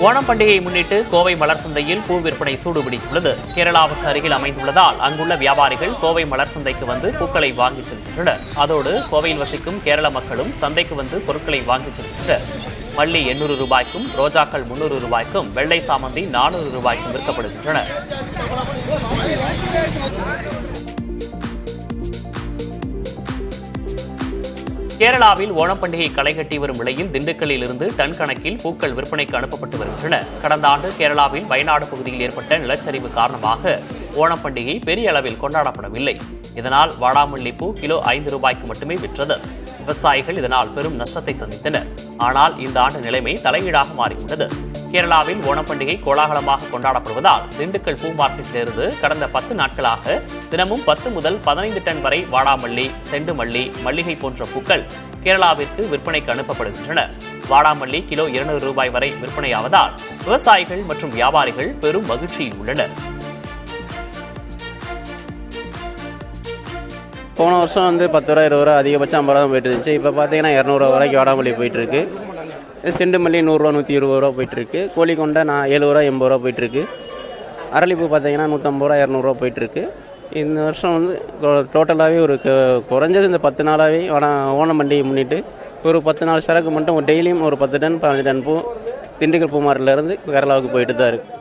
ஓணம் பண்டிகையை முன்னிட்டு கோவை மலர் சந்தையில் பூ விற்பனை சூடுபிடித்துள்ளது. கேரளாவுக்கு அருகில் அமைந்துள்ளதால் அங்குள்ள வியாபாரிகள் கோவை மலர் சந்தைக்கு வந்து பூக்களை வாங்கிச் செல்கின்றனர். அதோடு கோவையில் வசிக்கும் கேரள மக்களும் சந்தைக்கு வந்து பொருட்களை வாங்கிச் செல்கின்றனர். மல்லி 800 ரூபாய்க்கும், ரோஜாக்கள் 300 ரூபாய்க்கும், வெள்ளை சாமந்தி 400 ரூபாய்க்கும் விற்கப்படுகின்றன. கேரளாவில் ஓணம் பண்டிகை களைகட்டி வரும் நிலையில் திண்டுக்கல்லில் இருந்து டன் கணக்கில் பூக்கள் விற்பனைக்கு அனுப்பப்பட்டு வருகின்றன. கடந்த ஆண்டு கேரளாவில் வயநாடு பகுதியில் ஏற்பட்ட நிலச்சரிவு காரணமாக ஓணம் பண்டிகை பெரிய அளவில் கொண்டாடப்படவில்லை. இதனால் வாடாமல்லி பூ கிலோ 5 ரூபாய்க்கு மட்டுமே விற்றது. விவசாயிகள் இதனால் பெரும் நஷ்டத்தை சந்தித்தனர். ஆனால் இந்த ஆண்டு நிலைமை தலையீடாக மாறியுள்ளது. கேரளாவில் ஓணம் பண்டிகை கோலாகலமாக கொண்டாடப்படுவதால் திண்டுக்கல் பூ மார்க்கெட்டிலிருந்து கடந்த 10 நாட்களாக தினமும் 10 முதல் 15 டன் வரை வாடாமல்லி, செண்டு மல்லி, மல்லிகை போன்ற பூக்கள் கேரளாவிற்கு விற்பனைக்கு அனுப்பப்படுகின்றன. வாடாமல்லி கிலோ 200 ரூபாய் வரை விற்பனையாவதால் விவசாயிகள் மற்றும் வியாபாரிகள் பெரும் மகிழ்ச்சியில் உள்ளனர். போன வருஷம் 10 ரூபா 20 ரூபா அதிகபட்சம் 50 ரூபா போயிட்டு இருந்துச்சு. இப்போ பார்த்தீங்கன்னா 200 ரூபா வரைக்கும் வாடாமல்லி போயிட்டு இருக்கு. செண்டு மல்லி 100 ரூபா 120 ரூபா போயிட்டு இருக்கு. கோழிக்கொண்டை 70 ரூபா 80 ரூபா போயிட்டு இருக்கு. அரளிப்பூ பார்த்தீங்கன்னா 150 ரூபா 200 ரூபா போயிட்டு இருக்கு. இந்த வருஷம் டோட்டலாகவே ஒரு குறைஞ்சது இந்த 10 நாளாகவே ஓணம் பண்டிகை முன்னிட்டு ஒரு 10 நாள் சரக்கு மட்டும் டெய்லியும் ஒரு 10 டன் 15 டன் பூ திண்டுக்கல் பூ மார்க்கெட்லேருந்து கேரளாவுக்கு போயிட்டு தான் இருக்குது.